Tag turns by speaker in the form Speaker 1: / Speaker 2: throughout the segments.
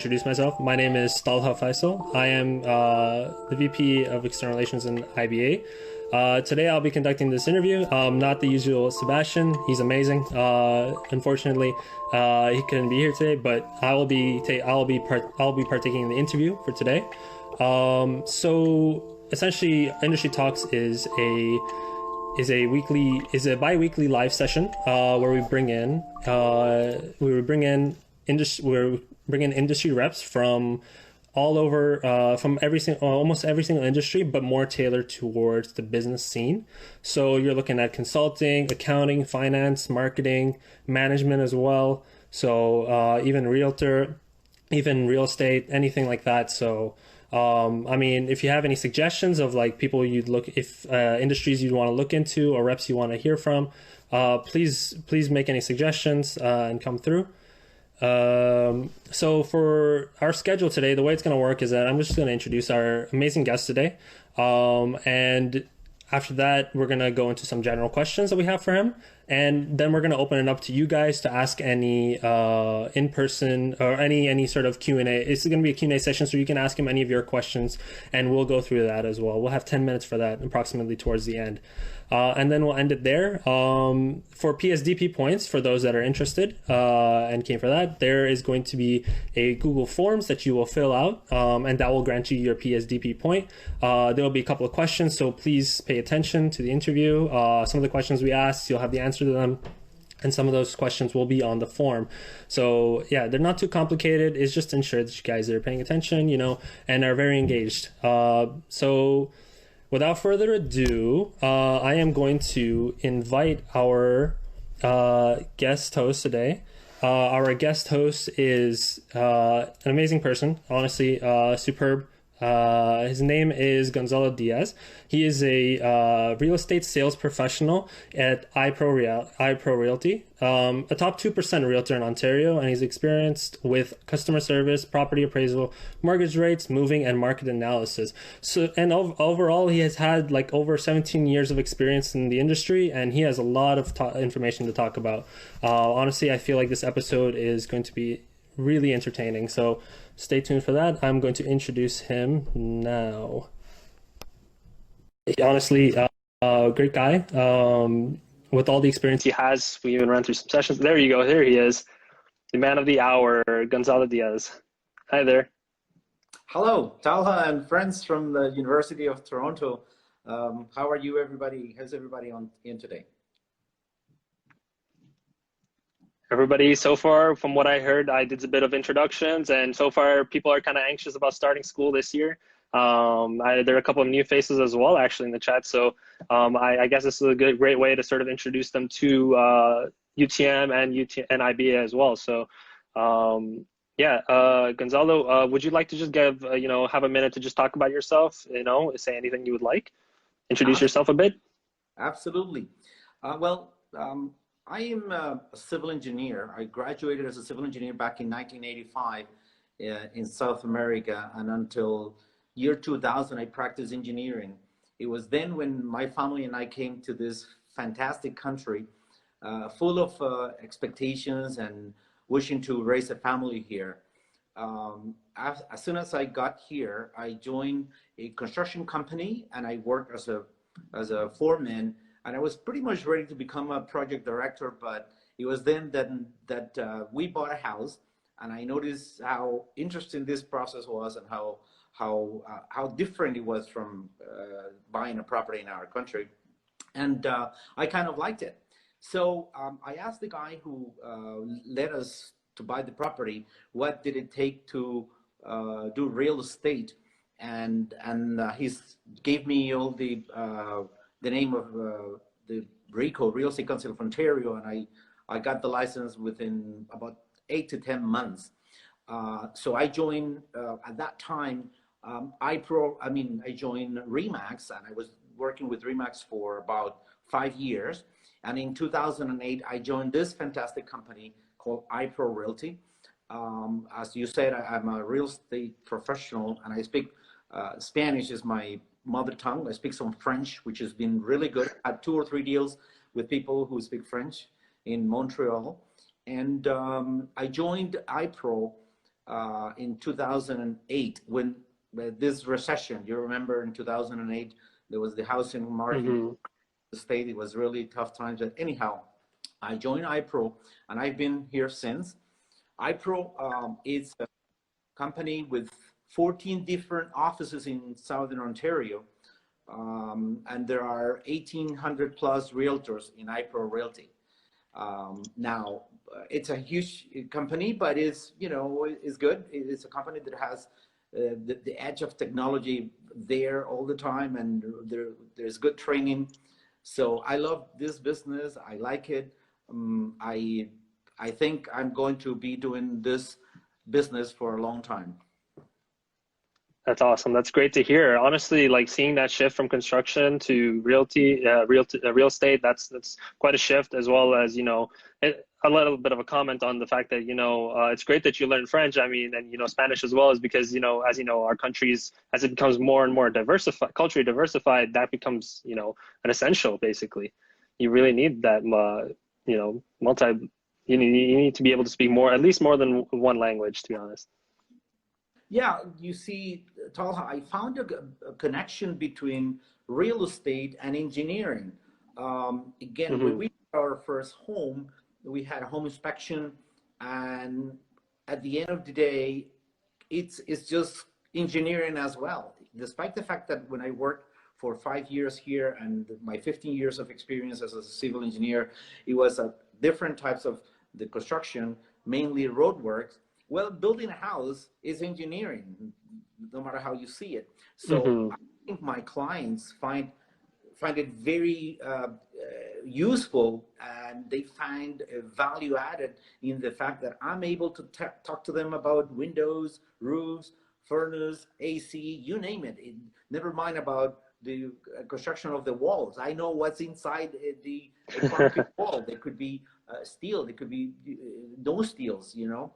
Speaker 1: Introduce myself. My name is Talha Faisal. I am the VP of External Relations in IBA. Today I'll be conducting this interview. Not the usual Sebastian. He's amazing. Unfortunately, he couldn't be here today, but I'll be partaking in the interview for today. So essentially, Industry Talks is a bi-weekly live session where we bring in industry reps from all over, from almost every single industry, but more tailored towards the business scene. So you're looking at consulting, accounting, finance, marketing, management as well. So even realtor, even real estate, anything like that. So I mean, if you have any suggestions of like people industries you'd want to look into or reps you want to hear from, please make any suggestions and come through. So for our schedule today, the way it's going to work is that I'm just going to introduce our amazing guest today. And after that, we're going to go into some general questions that we have for him. And then we're going to open it up to you guys to ask any in-person or any sort of Q&A. It's going to be a Q&A session, so you can ask him any of your questions, and we'll go through that as well. We'll have 10 minutes for that, approximately towards the end. And then we'll end it there. For PSDP points, for those that are interested and came for that, there is going to be a Google Forms that you will fill out, and that will grant you your PSDP point. There will be a couple of questions, so please pay attention to the interview. Some of the questions we asked, you'll have the answer to them, and some of those questions will be on the form. So yeah, they're not too complicated. It's just to ensure that you guys are paying attention, and are very engaged. So without further ado, I am going to invite our guest host today. Our guest host is an amazing person, honestly, superb. His name is Gonzalo Diaz. He is a real estate sales professional at iPro Realty, a top 2% realtor in Ontario, and he's experienced with customer service, property appraisal, mortgage rates, moving, and market analysis. So, and overall, he has had like over 17 years of experience in the industry, and he has a lot of information to talk about. Honestly, I feel like this episode is going to be really entertaining. So stay tuned for that. I'm going to introduce him now. Honestly, great guy. With all the experience he has, we even ran through some sessions. There you go. There he is. The man of the hour, Gonzalo Diaz. Hi there.
Speaker 2: Hello, Talha and friends from the University of Toronto. How are you, everybody? How's everybody in today?
Speaker 1: Everybody, so far, from what I heard, I did a bit of introductions, and so far people are kind of anxious about starting school this year. There are a couple of new faces as well, actually, in the chat. So I guess this is a great way to sort of introduce them to UTM and IBA as well. So yeah, Gonzalo, would you like to just have a minute to just talk about yourself? Say anything you would like. Introduce yourself a bit.
Speaker 2: Absolutely. I am a civil engineer. I graduated as a civil engineer back in 1985 in South America, and until year 2000, I practiced engineering. It was then when my family and I came to this fantastic country, full of expectations and wishing to raise a family here. As soon as I got here, I joined a construction company, and I worked as a foreman. And I was pretty much ready to become a project director, but it was then that we bought a house, and I noticed how interesting this process was, and how different it was from buying a property in our country, and I kind of liked it. So I asked the guy who led us to buy the property, what did it take to do real estate, and he gave me all the name of the RECO, Real Estate Council of Ontario, and I got the license within about 8 to 10 months. So I joined, at that time, I joined REMAX, and I was working with REMAX for about 5 years. And in 2008, I joined this fantastic company called iPro Realty. As you said, I'm a real estate professional, and I speak Spanish is my mother tongue. I speak some French, which has been really good. I had 2 or 3 deals with people who speak French in Montreal. And I joined iPro in 2008 when this recession. You remember in 2008 there was the housing market.
Speaker 1: Mm-hmm.
Speaker 2: The state, it was really tough times. But anyhow, I joined iPro, and I've been here since. iPro is a company with 14 different offices in Southern Ontario, and there are 1,800 plus realtors in iPro Realty. Now, it's a huge company, but it's, you know, it's good. It's a company that has the edge of technology there all the time, and there's good training. So I love this business. I like it. I think I'm going to be doing this business for a long time.
Speaker 1: That's awesome. That's great to hear. Honestly, like seeing that shift from construction to real estate, that's quite a shift, as well as, you know, a little bit of a comment on the fact that, you know, it's great that you learn French. I mean, and, you know, Spanish as well, is because, you know, as you know, our countries, as it becomes more and more diversified, culturally diversified, that becomes, you know, an essential, basically. You really need that, you know, you need to be able to speak more, at least more than one language, to be honest.
Speaker 2: Yeah, you see, Talha, I found a connection between real estate and engineering. Again, when
Speaker 1: Mm-hmm.
Speaker 2: we got our first home, we had a home inspection, and at the end of the day, it's just engineering as well. Despite the fact that when I worked for 5 years here and my 15 years of experience as a civil engineer, it was different types of the construction, mainly roadworks. Well, building a house is engineering, no matter how you see it. So
Speaker 1: Mm-hmm.
Speaker 2: I think my clients find it very useful, and they find value added in the fact that I'm able to talk to them about windows, roofs, furnace, AC, you name it. Never mind about the construction of the walls. I know what's inside the concrete wall. They could be steel, they could be no steels, you know,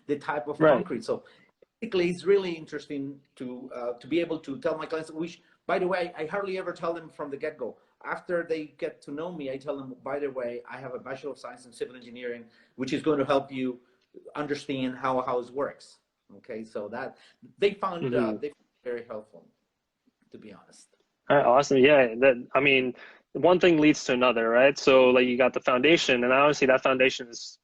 Speaker 2: the type of
Speaker 1: Right.
Speaker 2: concrete. So basically, it's really interesting to be able to tell my clients, which, by the way, I hardly ever tell them from the get-go. After they get to know me, I tell them, by the way, I have a Bachelor of Science in Civil Engineering, which is going to help you understand how a house works. Okay, so that
Speaker 1: Mm-hmm.
Speaker 2: they found it very helpful, to be honest.
Speaker 1: All right, awesome. Yeah, that I mean, one thing leads to another, right? So like you got the foundation, and honestly, that foundation is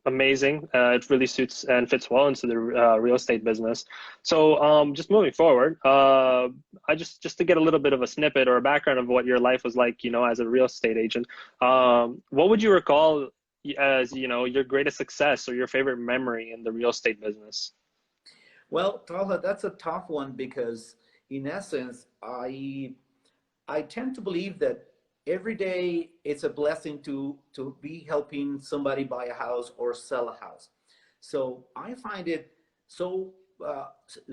Speaker 1: amazing. It really suits and fits well into the real estate business. So just moving forward, I just to get a little bit of a snippet or a background of what your life was like, you know, as a real estate agent. What would you recall as, you know, your greatest success or your favorite memory in the real estate business?
Speaker 2: Well, Talha, that's a tough one because, in essence, I tend to believe that every day it's a blessing to be helping somebody buy a house or sell a house. So I find it so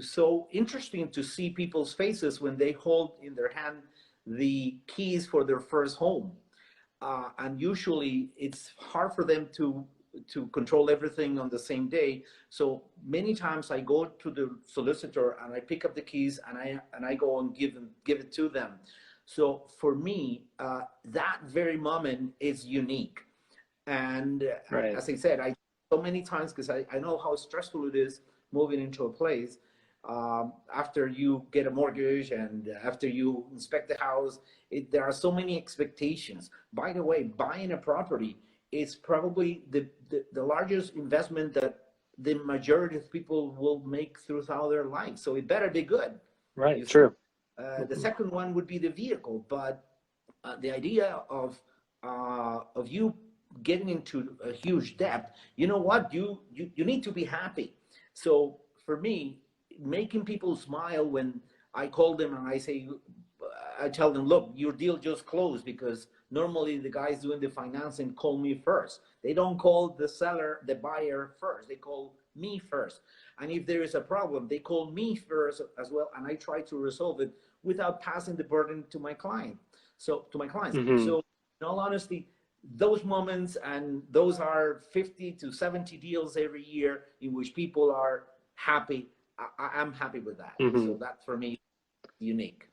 Speaker 2: so interesting to see people's faces when they hold in their hand the keys for their first home, and usually it's hard for them to control everything on the same day. So many times I go to the solicitor and I pick up the keys and I go and give it to them. So for me, that very moment is unique. And
Speaker 1: Right.
Speaker 2: as I said, I so many times because I know how stressful it is moving into a place after you get a mortgage and after you inspect the house. There are so many expectations. By the way, buying a property is probably the largest investment that the majority of people will make throughout their life. So it better be good.
Speaker 1: Right.
Speaker 2: You see,
Speaker 1: True.
Speaker 2: the
Speaker 1: Hmm.
Speaker 2: second one would be the vehicle, but the idea of you getting into a huge debt, you know what? You need to be happy. So for me, making people smile when I call them and I say, I tell them, look, your deal just closed, because normally the guys doing the financing call me first. They don't call the seller, the buyer first. They call me first. And if there is a problem, they call me first as well, and I try to resolve it without passing the burden to my client. So to my clients.
Speaker 1: Hmm.
Speaker 2: So in all honesty, those moments, and those are 50 to 70 deals every year in which people are happy. I'm happy with that.
Speaker 1: Hmm.
Speaker 2: So that for me, unique.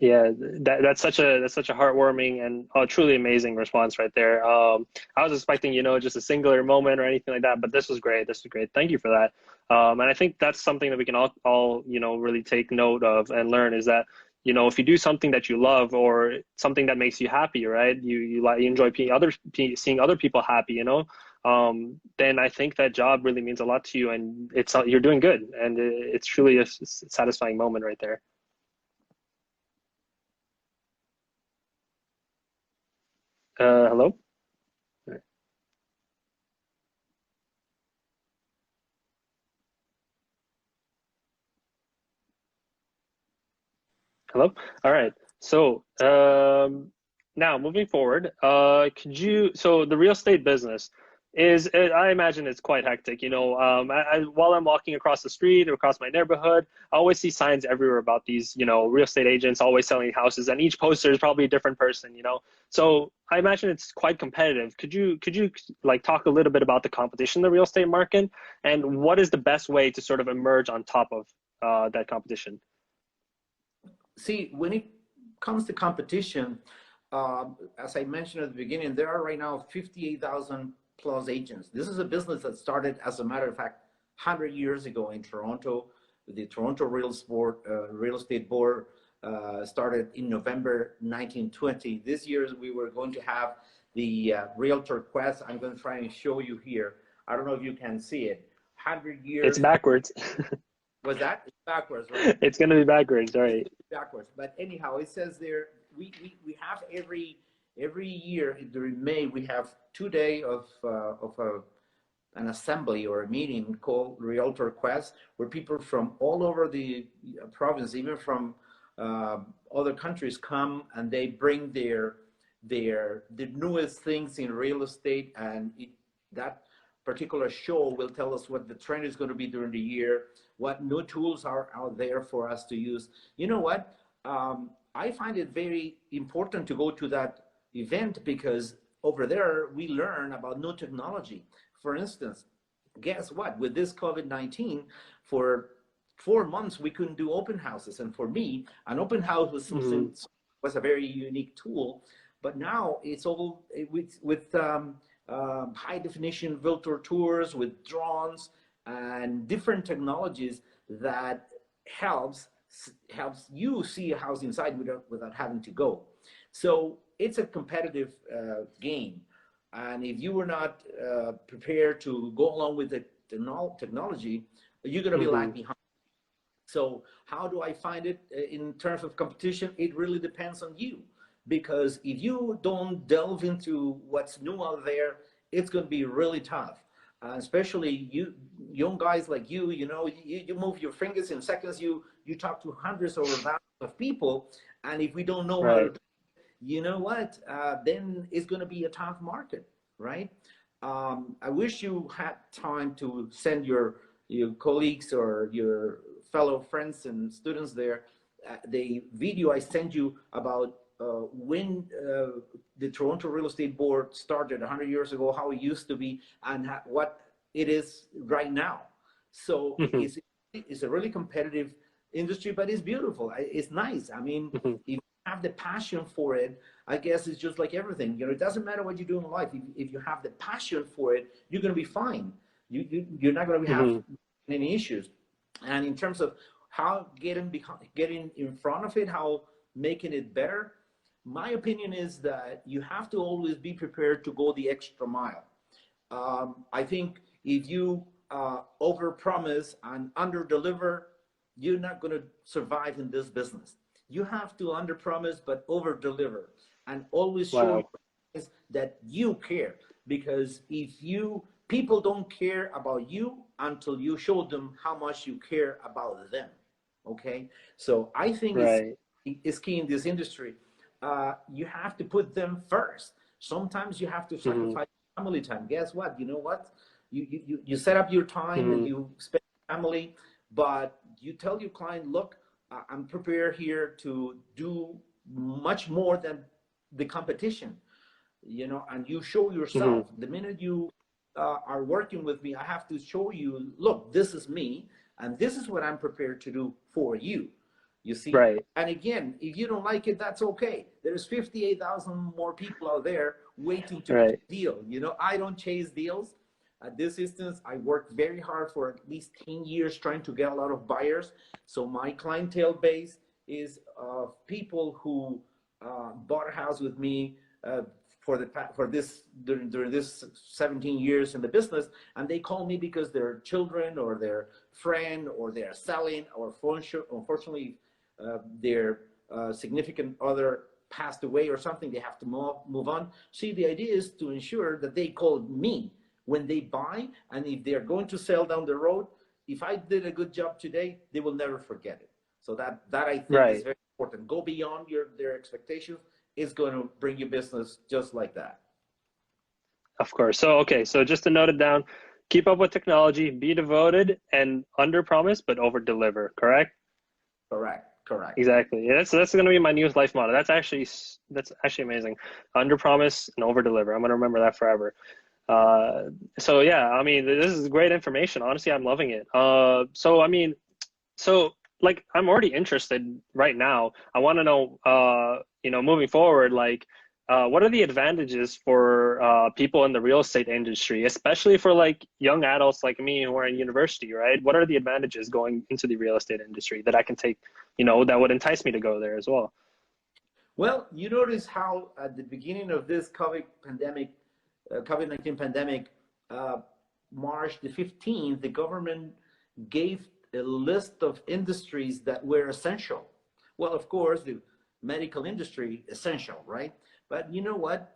Speaker 1: Yeah, that's such a heartwarming and truly amazing response right there. I was expecting, just a singular moment or anything like that, but this was great. This was great. Thank you for that. And I think that's something that we can all, really take note of and learn is that, if you do something that you love or something that makes you happy, right? You enjoy seeing other people happy, then I think that job really means a lot to you, and you're doing good, and it's truly a satisfying moment right there. Hello? Hello? All right. So, now moving forward, so the real estate business I imagine it's quite hectic. While I'm walking across the street or across my neighborhood, I always see signs everywhere about these, real estate agents always selling houses, and each poster is probably a different person. So I imagine it's quite competitive. Could you like talk a little bit about the competition in the real estate market, and what is the best way to sort of emerge on top of that competition?
Speaker 2: See, when it comes to competition, as I mentioned at the beginning, there are right now 58,000 plus agents. This is a business that started, as a matter of fact, 100 years ago in Toronto. The Toronto Real Estate Board started in November 1920. This year we were going to have the Realtor Quest. I'm going to try and show you here. I don't know if you can see it. 100
Speaker 1: It's
Speaker 2: years.
Speaker 1: backwards.
Speaker 2: Was that? It's backwards, right?
Speaker 1: It's gonna be backwards, right?
Speaker 2: Backwards. But anyhow, it says there we have every year during May we have 2 days of an assembly or a meeting called Realtor Quest, where people from all over the province, even from other countries, come and they bring the newest things in real estate, and that particular show will tell us what the trend is going to be during the year, what new tools are out there for us to use. You know what? I find it very important to go to that event because over there we learn about new technology. For instance, guess what? With this COVID-19, for 4 months we couldn't do open houses, and for me, an open house was
Speaker 1: Hmm.
Speaker 2: something was a very unique tool. But now it's all with high definition virtual tours with drones and different technologies that helps helps you see a house inside without having to go. So it's a competitive game, and if you were not prepared to go along with the technology, you're going to be
Speaker 1: Hmm.
Speaker 2: lag behind. So how do I find it in terms of competition? It really depends on you, because if you don't delve into what's new out there, it's going to be really tough. Especially you young guys like you move your fingers in seconds. You talk to hundreds or thousands of people, and if we don't know how to
Speaker 1: Right.
Speaker 2: do, you know what, then it's going to be a tough market, right? I wish you had time to send your colleagues or your fellow friends and students there the video I sent you about when the Toronto Real Estate Board started 100 years ago, how it used to be, and what it is right now. So
Speaker 1: Hmm.
Speaker 2: it's a really competitive industry, but it's beautiful. It's nice. I mean,
Speaker 1: Hmm.
Speaker 2: if you have the passion for it, I guess it's just like everything. It doesn't matter what you do in life. If you have the passion for it, you're going to be fine. You're not going to have
Speaker 1: Hmm.
Speaker 2: any issues. And in terms of how getting in front of it, how making it better, my opinion is that you have to always be prepared to go the extra mile. I think if you overpromise and underdeliver, you're not going to survive in this business. You have to underpromise but overdeliver, and always show
Speaker 1: Wow.
Speaker 2: your that you care. Because if you people don't care about you until you show them how much you care about them. Okay, so I think
Speaker 1: Right.
Speaker 2: it's key in this industry. You have to put them first. Sometimes you have to
Speaker 1: Hmm.
Speaker 2: sacrifice family time. Guess what? You know what? You set up your time and
Speaker 1: Hmm.
Speaker 2: you spend family, but you tell your client, look, I'm prepared here to do much more than the competition, and you show
Speaker 1: Hmm.
Speaker 2: yourself. The minute you are working with me, I have to show you, look, this is me, and this is what I'm prepared to do for you. You see?
Speaker 1: Right.
Speaker 2: And again, if you don't like it, that's okay. There's 58,000 more people out there waiting to
Speaker 1: Right.
Speaker 2: deal. You know, I don't chase deals. At this instance, I worked very hard for at least 10 years trying to get a lot of buyers. So my clientele base is people who bought a house with me for this during this 17 years in the business, and they call me because their children or their friend or they're selling, or unfortunately their significant other passed away or something, they have to move on. See, the idea is to ensure that they call me when they buy, and if they're going to sell down the road, if I did a good job today, they will never forget it. So that I think is
Speaker 1: Right.
Speaker 2: very important. Go beyond their expectations. Is going to bring you business just like that.
Speaker 1: Of course. So, okay. So just to note it down, keep up with technology, be devoted, and under promise, but over deliver. Correct?
Speaker 2: Correct. Correct.
Speaker 1: Exactly. Yeah, that's going to be my new life motto. That's actually amazing. Under promise and over deliver. I'm going to remember that forever. Uh, so yeah, I mean, this is great information. Honestly, I'm loving it. So I mean, so like I'm already interested right now. I want to know, moving forward, like, what are the advantages for people in the real estate industry, especially for like young adults like me who are in university, right? What are the advantages going into the real estate industry that I can take, that would entice me to go there as well?
Speaker 2: Well, you notice how at the beginning of this COVID-19 pandemic, uh, March the 15th, the government gave a list of industries that were essential. Well, of course, the medical industry, essential, right? But you know what?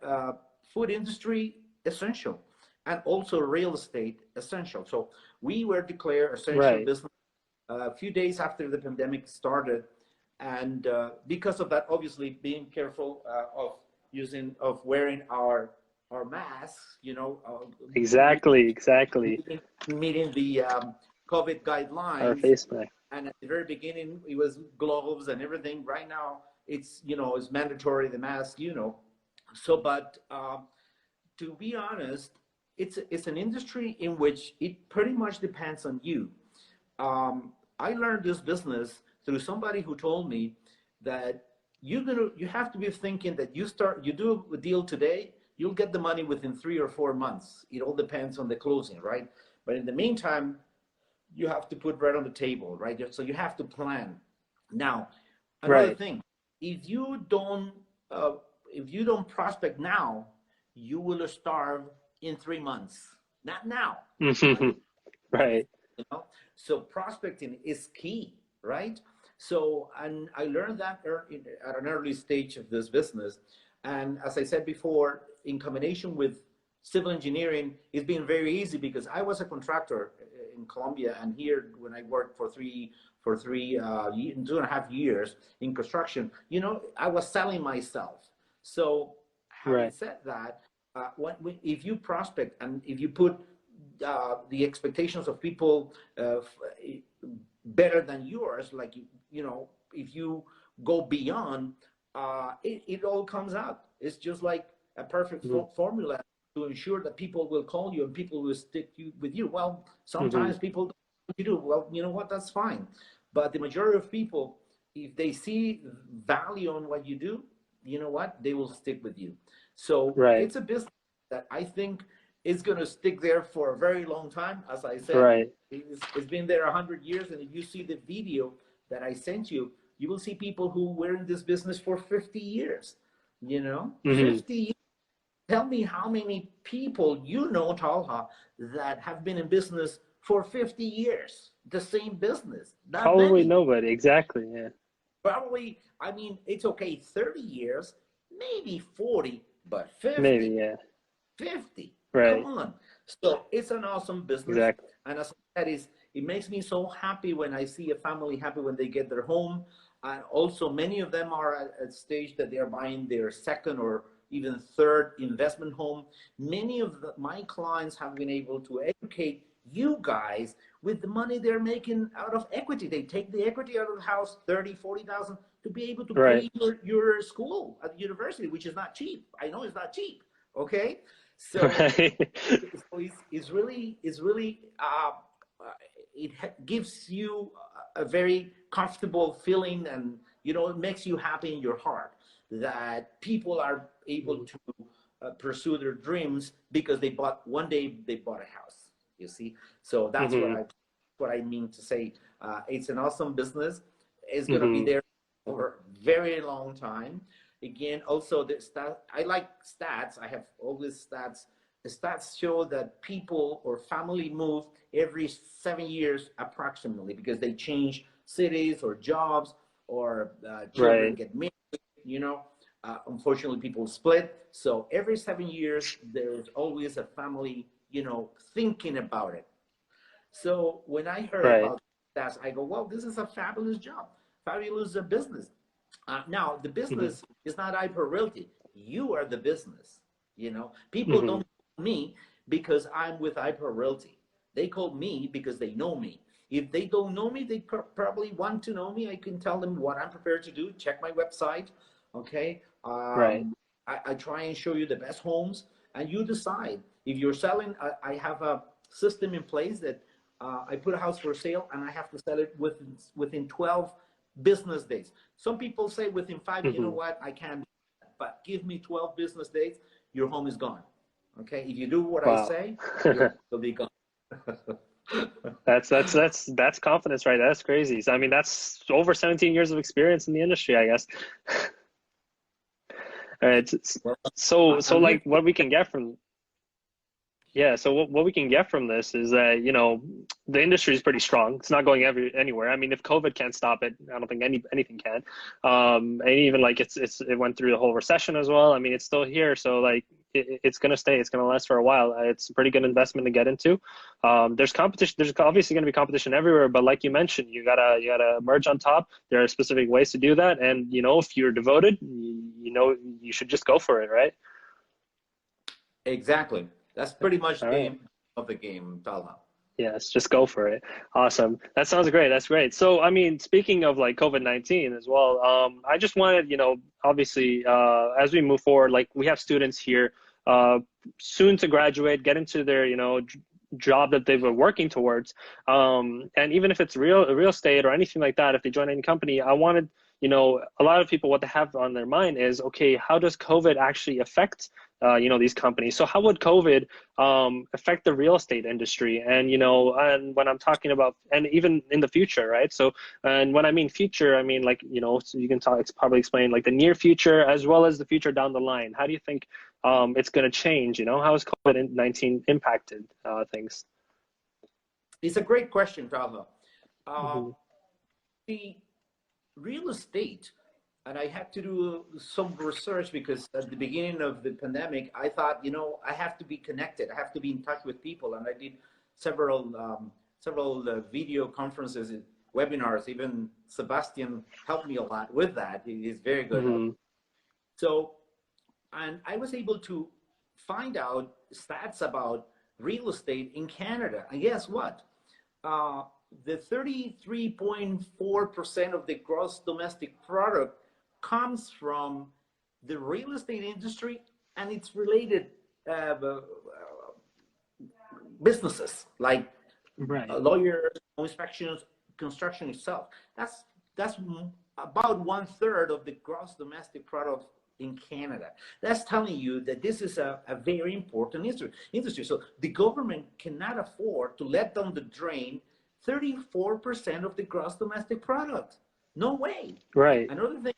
Speaker 2: Food industry, essential. And also real estate, essential. So we were declared essential
Speaker 1: Right.
Speaker 2: business a few days after the pandemic started. And because of that, obviously being careful of wearing our masks,
Speaker 1: Exactly. Exactly.
Speaker 2: meeting the COVID
Speaker 1: Our
Speaker 2: guidelines.
Speaker 1: face mask.
Speaker 2: And at the very beginning, it was gloves and everything. Right now, it's mandatory, the mask. So, but to be honest, it's an industry in which it pretty much depends on you. I learned this business through somebody who told me that you have to be thinking that you do a deal today, you'll get the money within 3 or 4 months. It all depends on the closing, right? But in the meantime, you have to put bread on the table, right? So you have to plan. Now, another
Speaker 1: Right.
Speaker 2: thing, if you don't uh, if you don't prospect now, you will starve in 3 months. Not now.
Speaker 1: Right.
Speaker 2: you know so prospecting is key, right? So, and I learned that at an early stage of this business. And as I said before, in combination with civil engineering, it's been very easy because I was a contractor in Colombia, and here when I worked for 2.5 years in construction, I was selling myself. So having
Speaker 1: Right.
Speaker 2: said that, if you prospect and if you put the expectations of people better than yours, like if you go beyond, it all comes out. It's just like a perfect
Speaker 1: Hmm.
Speaker 2: formula to ensure that people will call you and people will stick with you. Well,
Speaker 1: Hmm.
Speaker 2: sometimes people don't do. Well, you know what? That's fine. But the majority of people, if they see value on what you do, you know what? They will stick with you. So
Speaker 1: Right.
Speaker 2: it's a business that I think is going to stick there for a very long time. As I said,
Speaker 1: Right.
Speaker 2: it's been there 100 years. And if you see the video that I sent you, you will see people who were in this business for 50 years.
Speaker 1: Hmm.
Speaker 2: 50 years. Tell me how many people Talha, that have been in business for 50 years, the same business. Not
Speaker 1: Probably
Speaker 2: many.
Speaker 1: nobody. Exactly. Yeah.
Speaker 2: Probably, I mean, it's okay, 30 years, maybe 40, but
Speaker 1: Maybe.
Speaker 2: 50.
Speaker 1: Yeah.
Speaker 2: 50. Come
Speaker 1: Right.
Speaker 2: on. So it's an awesome business.
Speaker 1: Exactly.
Speaker 2: And as I said, it makes me so happy when I see a family happy when they get their home. And also, many of them are at a stage that they are buying their second or even third investment home. Many of my clients have been able to educate you guys with the money they're making out of equity. They take the equity out of the house, 30, 40,000, to be able to
Speaker 1: Right.
Speaker 2: pay your school at the university, which is not cheap. I know it's not cheap. Okay. So,
Speaker 1: Right.
Speaker 2: it's really it gives you a very comfortable feeling, and you know, it makes you happy in your heart that people are able to pursue their dreams because one day they bought a house, you see. So that's
Speaker 1: Mm-hmm.
Speaker 2: what I mean to say. It's an awesome business. It's going to be
Speaker 1: Mm-hmm.
Speaker 2: there for a very long time. Again, also the stat, I like stats. I have always stats. The stats show that people or family move every 7 years approximately, because they change cities or jobs, or children
Speaker 1: Right.
Speaker 2: get married, you know. Unfortunately, people split. So every 7 years, there's always a family, you know, thinking about it. So when I heard
Speaker 1: Right.
Speaker 2: about that, I go, well, this is a fabulous job, fabulous business. Now, the
Speaker 1: Mm-hmm.
Speaker 2: business is not Hyper Realty. You are the business. You know, people
Speaker 1: Mm-hmm.
Speaker 2: don't call me because I'm with Hyper Realty. They call me because they know me. If they don't know me, they probably want to know me. I can tell them what I'm prepared to do. Check my website. Okay.
Speaker 1: Right.
Speaker 2: I try and show you the best homes, and you decide. If you're selling, I have a system in place that I put a house for sale and I have to sell it within 12 business days. Some people say within 5, you know
Speaker 1: Mm-hmm.
Speaker 2: what, I can't do that, but give me 12 business days, your home is gone. Okay, if you do what I
Speaker 1: Wow.
Speaker 2: say, your home will be gone.
Speaker 1: That's confidence, right? That's crazy. So, I mean, that's over 17 years of experience in the industry, I guess.
Speaker 2: Well,
Speaker 1: So
Speaker 2: I'm here.
Speaker 1: like what we can get from Yeah, so what we can get from this is that, the industry is pretty strong. It's not going anywhere. I mean, if COVID can't stop it, I don't think anything can. And even like it went through the whole recession as well. I mean, it's still here. So like it's gonna stay. It's gonna last for a while. It's a pretty good investment to get into. There's competition. There's obviously gonna be competition everywhere. But like you mentioned, you gotta emerge on top. There are specific ways to do that. And if you're devoted, you should just go for it, right?
Speaker 2: Exactly. That's pretty much
Speaker 1: All
Speaker 2: the
Speaker 1: right.
Speaker 2: aim of the game, Talha.
Speaker 1: Yes, just go for it. Awesome. That sounds great. That's great. So, I mean, speaking of like COVID-19 as well, I just wanted, obviously, as we move forward, like we have students here, uh, soon to graduate, get into their, job that they've been working towards. And even if it's real estate or anything like that, if they join any company, I wanted, a lot of people, what they have on their mind is, okay, how does COVID actually affect, these companies? So how would COVID affect the real estate industry? And when I'm talking about, and even in the future, right? So, and when I mean future, I mean like, so you can talk, it's probably explain like the near future as well as the future down the line. How do you think it's going to change? How has COVID-19 impacted things?
Speaker 2: It's a great question, Talha. Uh,
Speaker 1: Hmm.
Speaker 2: the real estate, and I had to do some research because at the beginning of the pandemic, I thought, I have to be connected. I have to be in touch with people. And I did several video conferences, webinars. Even Sebastian helped me a lot with that. He's very good at it.
Speaker 1: Hmm.
Speaker 2: So, and I was able to find out stats about real estate in Canada. And guess what? Uh, the 33.4% of the gross domestic product comes from the real estate industry and its related businesses like
Speaker 1: Right.
Speaker 2: lawyers, inspections, construction itself. That's about 1/3 of the gross domestic product in Canada. That's telling you that this is a very important industry. So the government cannot afford to let down the drain 34% of the gross domestic product. No way.
Speaker 1: Right.
Speaker 2: Another thing,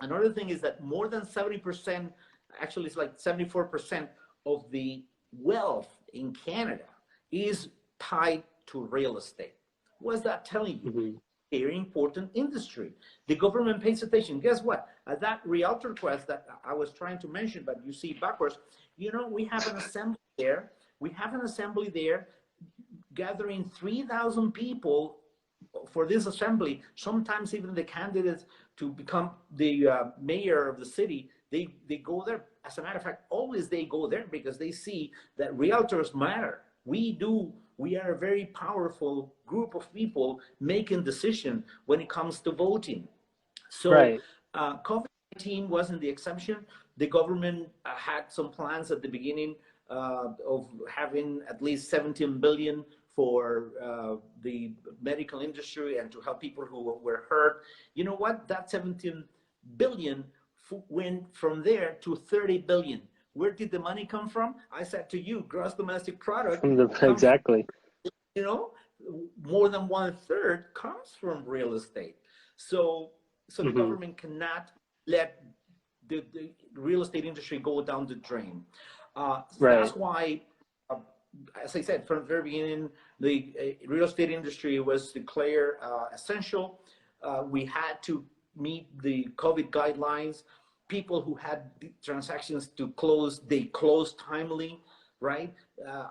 Speaker 2: another thing is that more than 70%, actually it's like 74% of the wealth in Canada is tied to real estate. What's that telling you?
Speaker 1: Hmm.
Speaker 2: Very important industry. The government pays attention. Guess what? At that Realtor quest that I was trying to mention, but you see backwards, we have an assembly there. We have an assembly there gathering 3,000 people for this assembly. Sometimes even the candidates to become the mayor of the city, they go there. As a matter of fact, always they go there because they see that realtors matter. We are a very powerful group of people making decisions when it comes to voting. So
Speaker 1: Right.
Speaker 2: COVID-19 wasn't the exception. The government had some plans at the beginning of having at least 17 billion for the medical industry and to help people who were hurt. You know what? That 17 billion went from there to 30 billion. Where did the money come from? I said to you, gross domestic product comes from,
Speaker 1: Exactly.
Speaker 2: you know, more than 1/3 comes from real estate. So the government cannot let the real estate industry go down the drain. That's why, as I said from the very beginning, the real estate industry was declared essential. We had to meet the COVID guidelines. People who had transactions to close, they closed timely, right?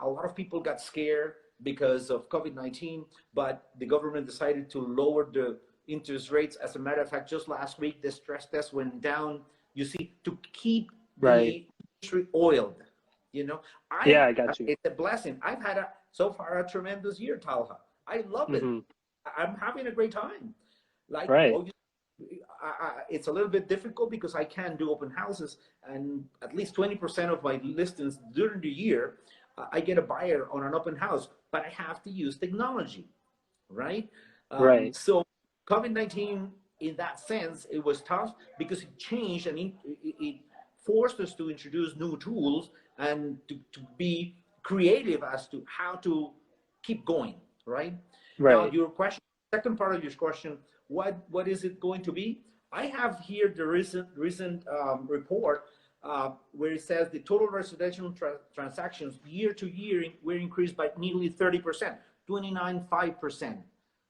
Speaker 2: A lot of people got scared because of COVID-19, but the government decided to lower the interest rates. As a matter of fact, just last week, the stress test went down, you see, to keep the industry oiled. You know,
Speaker 1: I got you.
Speaker 2: It's a blessing. I've had so far a tremendous year, Talha. I love it. I'm having a great time. Like, it's a little bit difficult because I can't do open houses, and at least 20% of my listings during the year, I get a buyer on an open house, but I have to use technology, right? So COVID-19, in that sense, it was tough because it changed and it forced us to introduce new tools and to be creative as to how to keep going, right? Now, your question, second part of your question, what is it going to be? I have here the recent report where it says the total residential transactions year to year were increased by nearly 30%, 29.5%.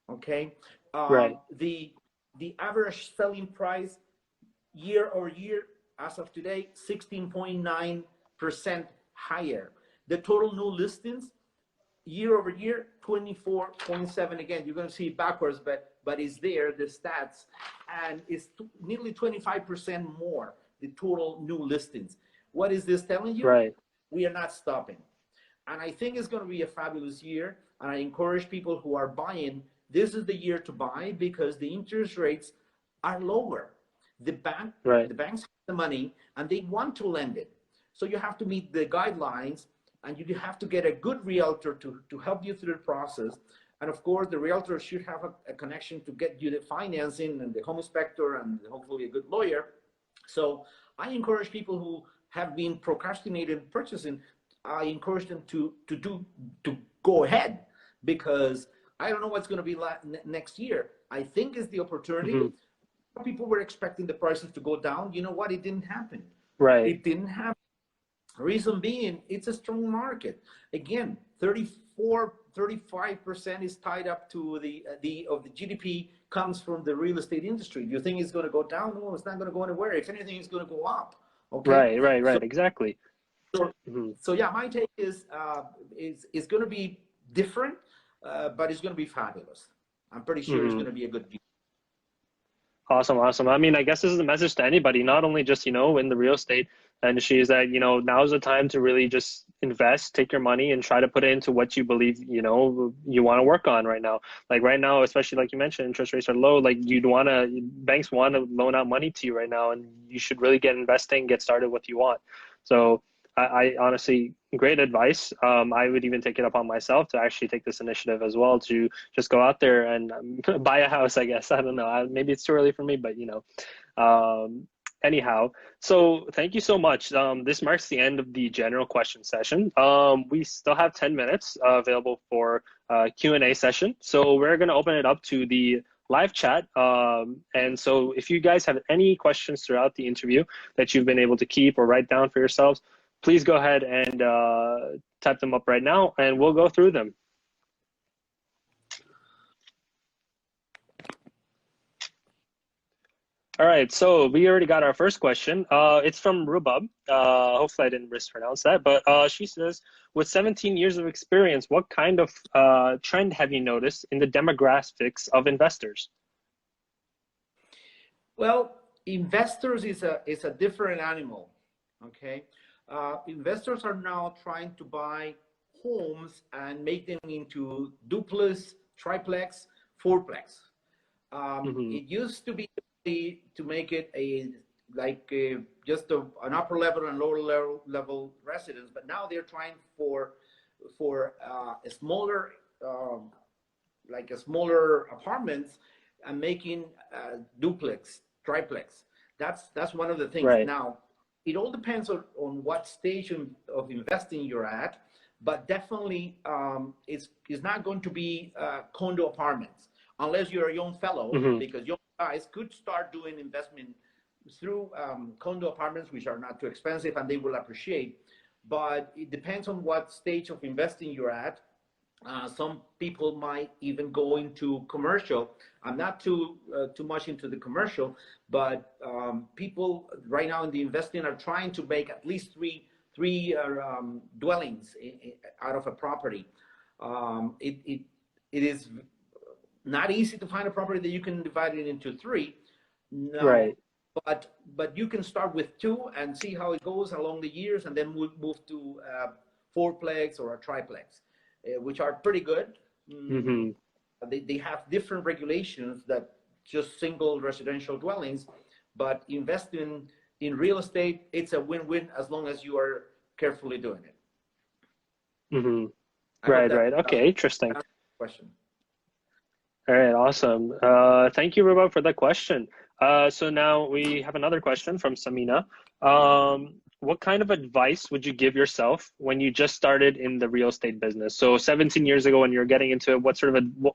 Speaker 2: Okay, the average selling price year over year as of today 16.9% higher. The total new listings year over year 24.7. Again, you're going to see it backwards, but it's there, the stats, and it's nearly 25% more, the total new listings. What is this telling you? We are not stopping, and I think it's going to be a fabulous year. And I encourage people who are buying, this is the year to buy because the interest rates are lower. The banks have the money and they want to lend it. So you have to meet the guidelines, and you have to get a good realtor to help you through the process. And of course, the realtor should have a connection to get you the financing and the home inspector and hopefully a good lawyer. So I encourage people who have been procrastinating purchasing, I encourage them to go ahead, because I don't know what's going to be next year. I think it's the opportunity. People were expecting the prices to go down. You know what? It didn't happen. It didn't happen. Reason being, it's a strong market. Again, 35% is tied up to the GDP comes from the real estate industry. Do you think it's going to go down? No, it's not going to go anywhere. If anything, it's going to go up. Okay.
Speaker 1: Right. Exactly.
Speaker 2: So yeah, my take is it's going to be different, but it's going to be fabulous. I'm pretty sure it's going to be a good deal.
Speaker 1: Awesome. I mean, I guess this is a message to anybody, not only just, in the real estate industry, is that, now's the time to really just invest, take your money and try to put it into what you believe, you want to work on right now. Like right now, especially like you mentioned, interest rates are low. Like banks want to loan out money to you right now, and you should really get investing, get started with what you want. So I honestly, great advice. I would even take it upon myself to actually take this initiative as well, to just go out there and buy a house, I guess. I don't know. Maybe it's too early for me, but anyhow, so thank you so much. This marks the end of the general question session. We still have 10 minutes available for Q&A session. So we're going to open it up to the live chat. And so if you guys have any questions throughout the interview that you've been able to keep or write down for yourselves, please go ahead and type them up right now, and we'll go through them. All right, so we already got our first question. It's from Rubab. Hopefully I didn't mispronounce that, but she says, with 17 years of experience, what kind of trend have you noticed in the demographics of investors?
Speaker 2: Well, investors is a different animal, okay? Investors are now trying to buy homes and make them into duplex, triplex, fourplex. It used to be to make it just an upper level and lower level residence, but now they're trying for a smaller like a smaller apartments and making duplex, triplex. That's one of the things.
Speaker 1: Right.
Speaker 2: Now, it all depends on what stage of investing you're at, but definitely it's not going to be condo apartments unless you're a young fellow, because young guys could start doing investment through condo apartments, which are not too expensive and they will appreciate. But it depends on what stage of investing you're at. Some people might even go into commercial. I'm not too much into the commercial, but people right now in the investing are trying to make at least three dwellings out of a property. It is not easy to find a property that you can divide it into three. No,
Speaker 1: Right.
Speaker 2: but you can start with two and see how it goes along the years, and then move to fourplex or a triplex, which are pretty good. They have different regulations that just single residential dwellings, but investing in real estate, it's a win-win as long as you are carefully doing it.
Speaker 1: Right, right. Okay, interesting.
Speaker 2: Question.
Speaker 1: All right, awesome. Thank you, Ruba, for that question. So now we have another question from Samina. What kind of advice would you give yourself when you just started in the real estate business? So 17 years ago, when you're getting into it, what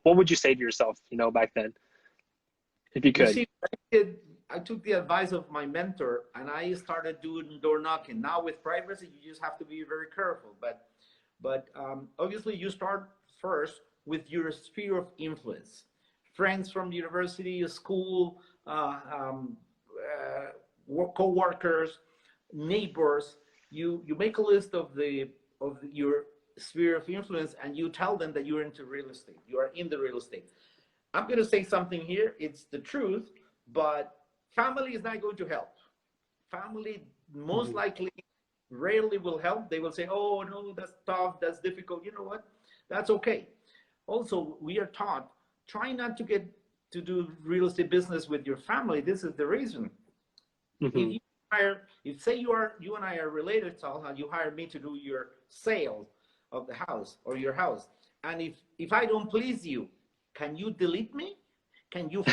Speaker 1: would you say to yourself, back then, if you could?
Speaker 2: You see, I took the advice of my mentor and I started doing door knocking. Now with privacy, you just have to be very careful. But obviously, you start first with your sphere of influence, friends from university, school, co-workers, neighbors. You make a list of your sphere of influence and you tell them that you're into real estate. You are in the real estate. I'm going to say something here. It's the truth, but family is not going to help. Family most likely rarely will help. They will say, oh, no, that's tough, that's difficult. You know what? That's okay. Also, we are taught, try not to get to do real estate business with your family. This is the reason. If say you and I are related, Talha, you hire me to do your sale of the house or your house, and if I don't please you, can you delete me? Can you?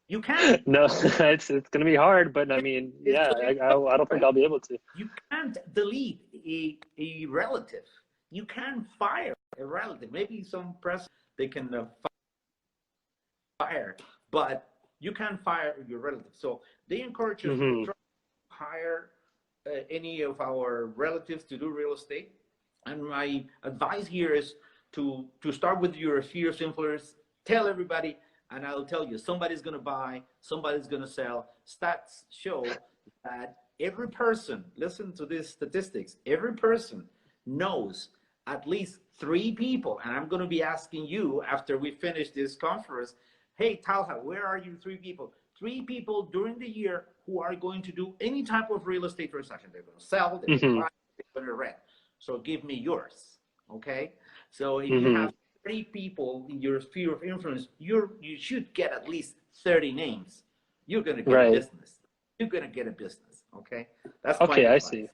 Speaker 2: You can't.
Speaker 1: No, it's going to be hard, but I mean, yeah, I don't think I'll be able to.
Speaker 2: You can't delete a relative. You can't fire a relative. Maybe some press they can fire, but you can't fire your relative. So they encourage us to hire any of our relatives to do real estate. And my advice here is to start with your sphere of influence. Tell everybody, and I'll tell you, somebody's going to buy, somebody's going to sell. Stats show that every person, listen to these statistics, every person knows at least 3 people. And I'm going to be asking you after we finish this conference, hey, Talha, where are you 3 people? 3 people during the year who are going to do any type of real estate transaction. They're going to sell, they're going to buy, they're going to rent. So give me yours, okay? So if you have 3 people in your sphere of influence, you should get at least 30 names. You're going to get a business. You're going to get a business, okay? That's
Speaker 1: okay. I see.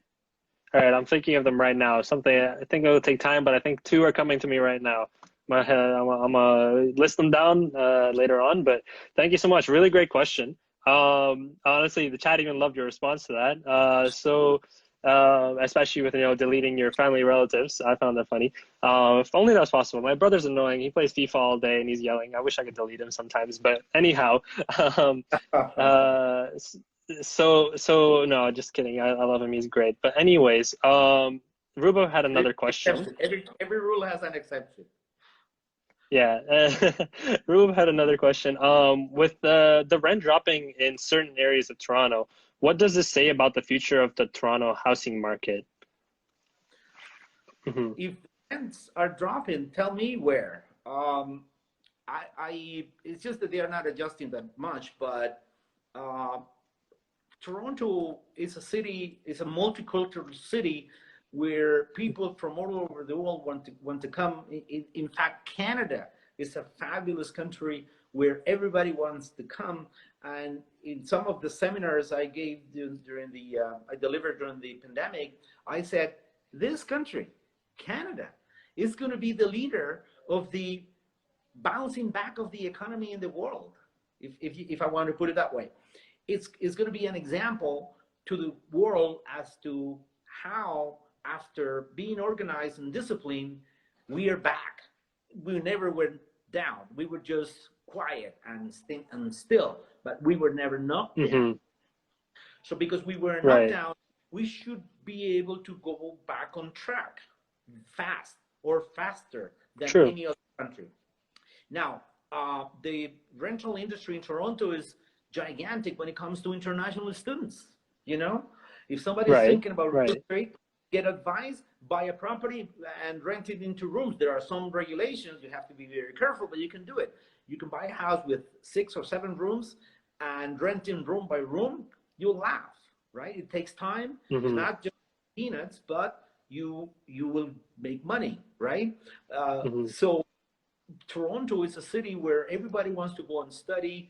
Speaker 1: All right, I'm thinking of them right now. Something I think it will take time, but I think 2 are coming to me right now. I'm gonna list them down later on. But thank you so much. Really great question. Honestly, the chat even loved your response to that. Especially with deleting your family relatives, I found that funny. If only that was possible. My brother's annoying. He plays FIFA all day and he's yelling. I wish I could delete him sometimes. But anyhow, so no, just kidding. I love him. He's great. But anyways, Rubo had another question.
Speaker 2: Every rule has an exception.
Speaker 1: Yeah, Rube had another question. With the rent dropping in certain areas of Toronto, what does this say about the future of the Toronto housing market?
Speaker 2: If rents are dropping, tell me where. It's just that they are not adjusting that much, but Toronto is a city, it's a multicultural city where people from all over the world want to come. In fact, Canada is a fabulous country where everybody wants to come. And in some of the seminars I gave I delivered during the pandemic, I said, this country, Canada, is going to be the leader of the bouncing back of the economy in the world, if I want to put it that way. It's going to be an example to the world as to how, after being organized and disciplined, we are back. We never went down. We were just quiet and still, but we were never knocked down. So because we were knocked down, we should be able to go back on track fast or faster than any other country. Now, the rental industry in Toronto is gigantic when it comes to international students. You know, if somebody's thinking about real estate, get advice, buy a property and rent it into rooms. There are some regulations. You have to be very careful, but you can do it. You can buy a house with 6 or 7 rooms and rent in room by room. You'll laugh, right? It takes time. It's not just peanuts, but you will make money, right? So Toronto is a city where everybody wants to go and study,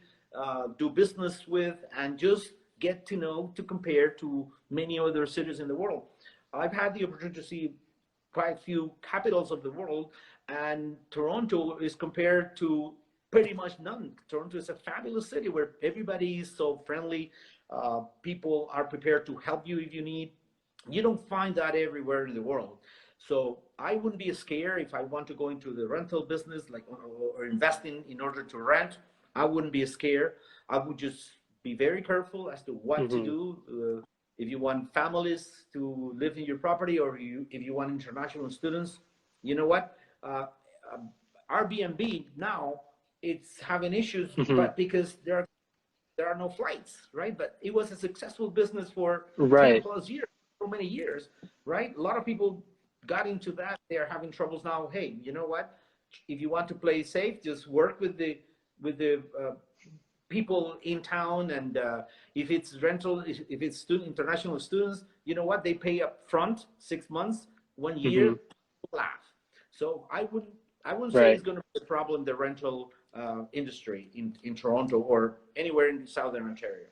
Speaker 2: do business with, and just get to know, to compare to many other cities in the world. I've had the opportunity to see quite a few capitals of the world, and Toronto is compared to pretty much none. Toronto is a fabulous city where everybody is so friendly. People are prepared to help you if you need. You don't find that everywhere in the world. So I wouldn't be scared if I want to go into the rental business, like, or investing in order to rent. I wouldn't be scared. I would just be very careful as to what to do. If you want families to live in your property, or if you want international students, you know what? Airbnb now, it's having issues, but because there are no flights, right? But it was a successful business for 10 plus years, so many years, right? A lot of people got into that. They are having troubles now. Hey, you know what? If you want to play safe, just work with the people in town, and if it's rental, if it's international students, you know what? They pay up front 6 months, 1 year, laugh. So I wouldn't say it's going to be a problem, the rental industry in Toronto or anywhere in Southern Ontario.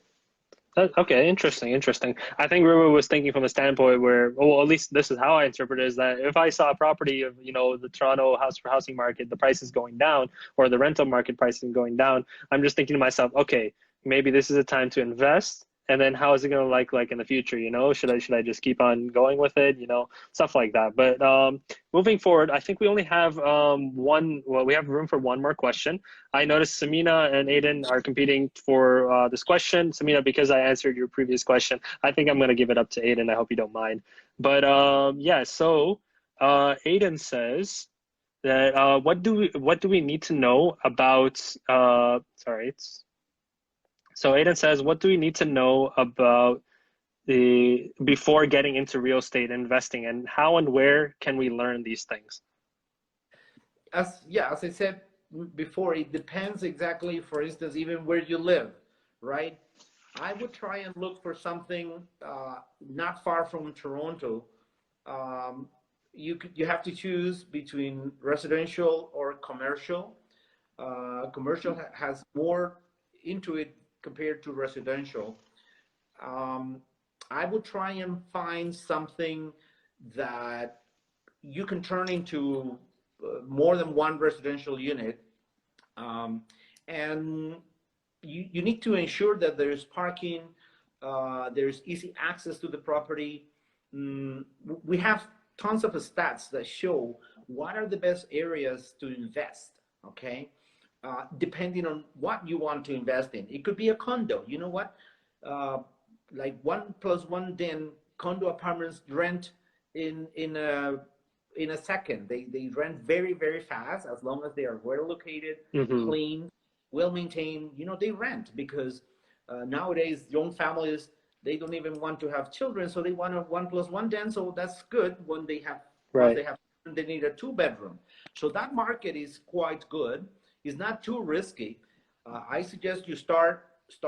Speaker 1: Okay, interesting. I think River was thinking from a standpoint where, well, at least this is how I interpret it, is that if I saw a property of, the Toronto housing market, the price is going down, or the rental market price is going down, I'm just thinking to myself, okay, maybe this is a time to invest. And then how is it going to like in the future? Should I just keep on going with it? Stuff like that. But moving forward, I think we only have we have room for one more question. I noticed Samina and Aiden are competing for this question. Samina, because I answered your previous question, I think I'm going to give it up to Aiden. I hope you don't mind. But yeah, so Aiden says that what do we need to know about So Aiden says, what do we need to know about before getting into real estate investing, and how and where can we learn these things?
Speaker 2: As I said before, it depends exactly, for instance, even where you live, right? I would try and look for something not far from Toronto. You have to choose between residential or commercial. Commercial has more into it compared to residential. I would try and find something that you can turn into more than one residential unit. And you need to ensure that there's parking, there's easy access to the property. We have tons of stats that show what are the best areas to invest, okay? Depending on what you want to invest in. It could be a condo. You know what? Like 1+1 den condo apartments rent in a second. They rent very, very fast, as long as they are well located, clean, well maintained. They rent, because nowadays young families, they don't even want to have children, so they want a 1+1 den. So that's good. Once they have children, they need a 2-bedroom. So that market is quite good. It's not too risky. I suggest you start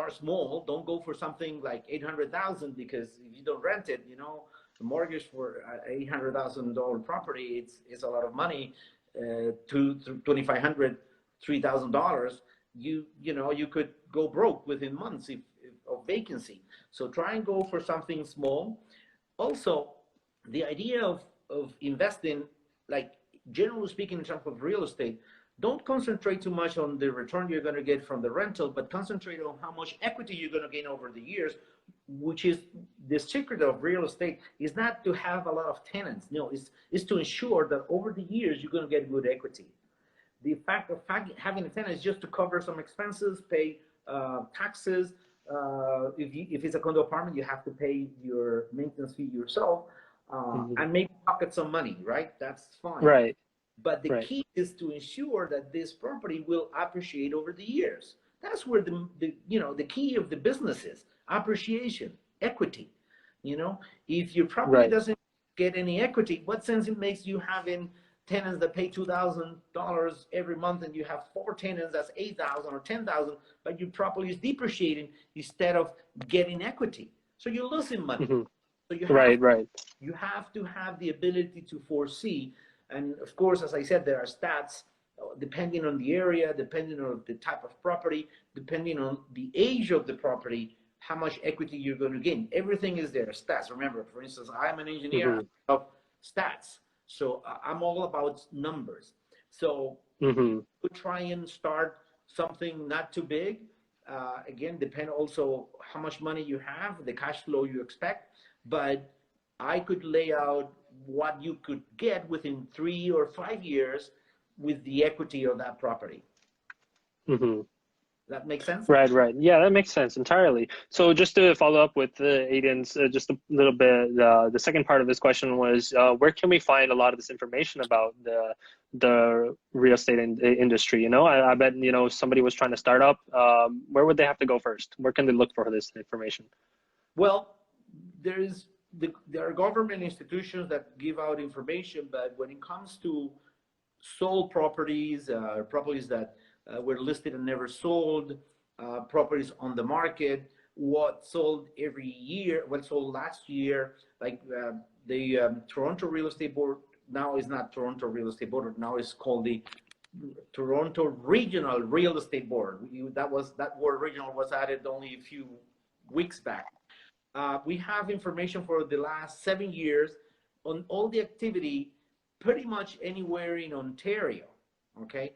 Speaker 2: small. Don't go for something like $800,000, because if you don't rent it, the mortgage for $800,000 property, it's a lot of money. $2,500, $3,000. You could go broke within months of vacancy. So try and go for something small. Also, the idea of investing, like, generally speaking, in terms of real estate, don't concentrate too much on the return you're going to get from the rental, but concentrate on how much equity you're going to gain over the years, which is the secret of real estate. Is not to have a lot of tenants. No, it's to ensure that over the years you're going to get good equity. The fact of having a tenant is just to cover some expenses, pay taxes. If it's a condo apartment, you have to pay your maintenance fee yourself, and maybe pocket some money, right? That's fine.
Speaker 1: Right.
Speaker 2: But the key is to ensure that this property will appreciate over the years. That's where the key of the business is: appreciation, equity. If your property doesn't get any equity, what sense it makes you having tenants that pay $2,000 every month, and you have 4 tenants that's $8,000 or $10,000, but your property is depreciating instead of getting equity? So you're losing money. So you have to have the ability to foresee. And of course, as I said, there are stats depending on the area, depending on the type of property, depending on the age of the property, how much equity you're going to gain. Everything is there, stats. Remember, for instance, I'm an engineer of stats. So I'm all about numbers. So we try and start something not too big. Again, depend also how much money you have, the cash flow you expect. But I could lay out what you could get within 3 or 5 years with the equity of that property. That makes sense?
Speaker 1: Right. Yeah, that makes sense entirely. So just to follow up with Aiden's just a little bit, the second part of this question was, where can we find a lot of this information about the real estate industry? I bet, somebody was trying to start up. Where would they have to go first? Where can they look for this information?
Speaker 2: Well, there are government institutions that give out information, but when it comes to sold properties, properties that were listed and never sold, properties on the market, what sold every year, what sold last year, like the Toronto Real Estate Board, now is not Toronto Real Estate Board, now it's called the Toronto Regional Real Estate Board. That word regional was added only a few weeks back. We have information for the last 7 years on all the activity pretty much anywhere in Ontario, okay?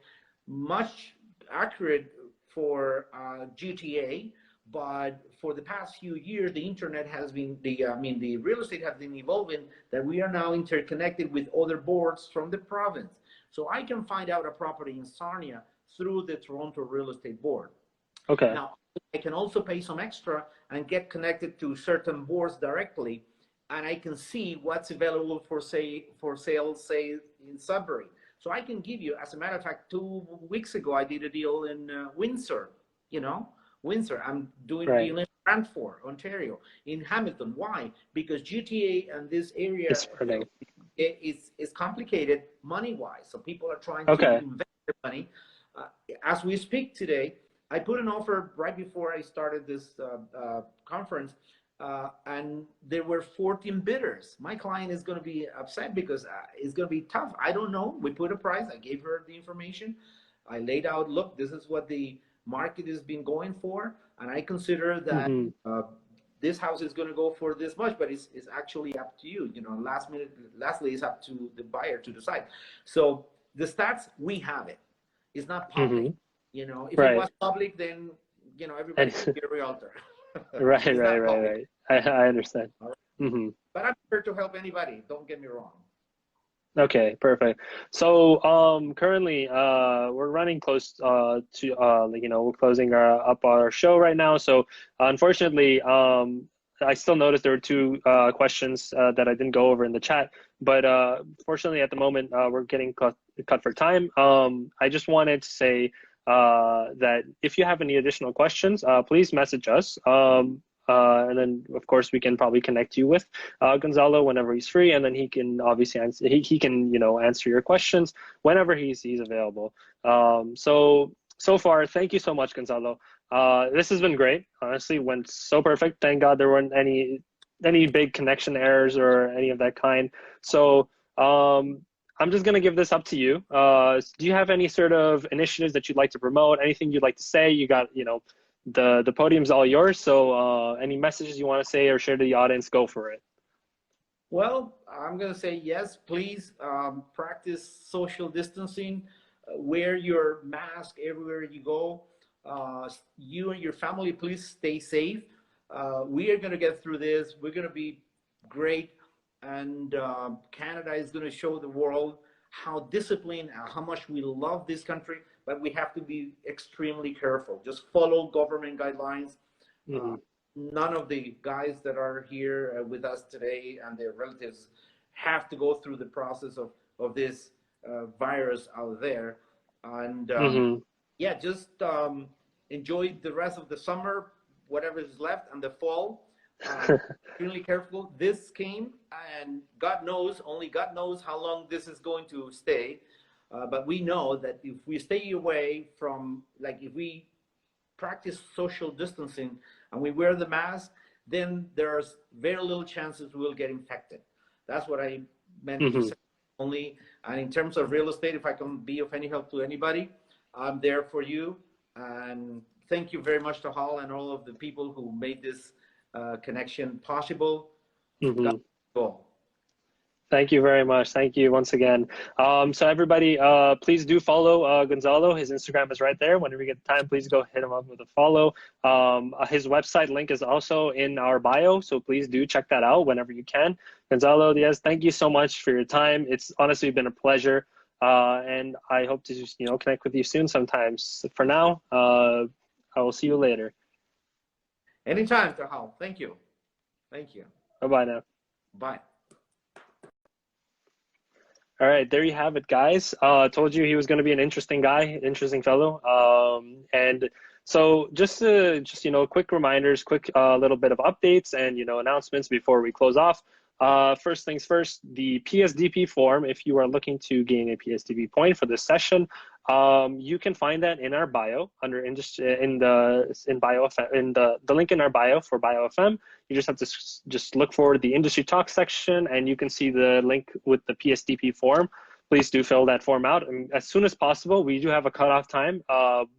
Speaker 2: Much accurate for GTA, but for the past few years, the internet has been, the real estate has been evolving, that we are now interconnected with other boards from the province. So I can find out a property in Sarnia through the Toronto Real Estate Board.
Speaker 1: Okay.
Speaker 2: Now, I can also pay some extra and get connected to certain boards directly, and I can see what's available for sale, say in Sudbury. So I can give you, as a matter of fact, 2 weeks ago, I did a deal in Windsor, Windsor. I'm doing a deal in Brantford, Ontario, in Hamilton. Why? Because GTA and this area is complicated money-wise. So people are trying to invest their money. As we speak today, I put an offer right before I started this conference, and there were 14 bidders. My client is going to be upset because it's going to be tough. I don't know. We put a price. I gave her the information. I laid out, look, this is what the market has been going for, and I consider that this house is going to go for this much, but it's actually up to you. Lastly, it's up to the buyer to decide. So the stats, we have it. It's not public. If it was public, then everybody could be a realtor.
Speaker 1: Right. I understand.
Speaker 2: But I'm here to help anybody. Don't get me wrong.
Speaker 1: Okay, perfect. So currently we're running close to we're closing up our show right now. So unfortunately, I still noticed there were 2 questions that I didn't go over in the chat. But fortunately, at the moment, we're getting cut for time. I just wanted to say that if you have any additional questions, please message us. And then, of course, we can probably connect you with Gonzalo whenever he's free, and then he can obviously answer. He can answer your questions whenever he's available. So far, thank you so much, Gonzalo. This has been great. Honestly, went so perfect. Thank God there weren't any big connection errors or any of that kind. So I'm just gonna give this up to you. Do you have any sort of initiatives that you'd like to promote? Anything you'd like to say? You got the podium's all yours. So any messages you want to say or share to the audience, go for it.
Speaker 2: Well, I'm going to say yes, please practice social distancing, wear your mask everywhere you go. You and your family, please stay safe. We are going to get through this. We're going to be great. And Canada is going to show the world how disciplined, how much we love this country, but we have to be extremely careful. Just follow government guidelines. Uh,
Speaker 1: Hmm.
Speaker 2: None of the guys that are here with us today and their relatives have to go through the process of this virus out there. And
Speaker 1: Hmm.
Speaker 2: yeah, just enjoy the rest of the summer, whatever is left, and the fall. Extremely careful. This came, and God knows, only God knows how long this is going to stay. But we know that if we stay away from, like, if we practice social distancing and we wear the mask, then there's very little chances we'll get infected. That's what I meant to
Speaker 1: Hmm.
Speaker 2: say only. And in terms of real estate, if I can be of any help to anybody, I'm there for you. And thank you very much to Hall and all of the people who made this connection possible. God
Speaker 1: Hmm.
Speaker 2: bless you all.
Speaker 1: Thank you very much. Thank you once again. So everybody, please do follow Gonzalo. His Instagram is right there. Whenever you get the time, please go hit him up with a follow. His website link is also in our bio, so please do check that out whenever you can. Gonzalo Diaz, thank you so much for your time. It's honestly been a pleasure, and I hope to just connect with you soon sometimes. For now, I will see you later.
Speaker 2: Anytime, Tahal. Thank you. Thank you.
Speaker 1: Bye bye now.
Speaker 2: Bye.
Speaker 1: All right, there you have it, guys. Told you he was going to be an interesting guy, interesting fellow. And so just quick reminders, quick little bit of updates and announcements before we close off. First things first, the PSDP form. If you are looking to gain a PSDP point for this session, you can find that in our bio under industry in bio in the link in our bio for BioFM. You just have to just look for the industry talk section and you can see the link with the PSDP form. Please do fill that form out and as soon as possible. We do have a cutoff time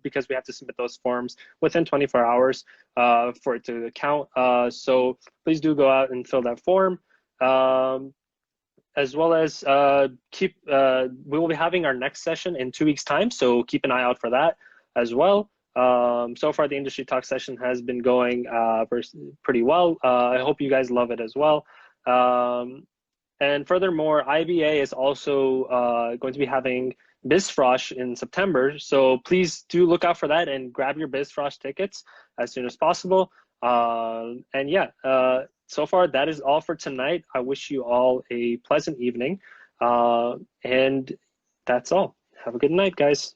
Speaker 1: because we have to submit those forms within 24 hours for it to count. So please do go out and fill that form. As well as we will be having our next session in 2 weeks time, so keep an eye out for that as well. So far the industry talk session has been going pretty well. I hope you guys love it as well. And furthermore, IBA is also going to be having BizFrosh in September, so please do look out for that and grab your BizFrosh tickets as soon as possible. And yeah, so far that is all for tonight. I wish you all a pleasant evening, and that's all. Have a good night, guys.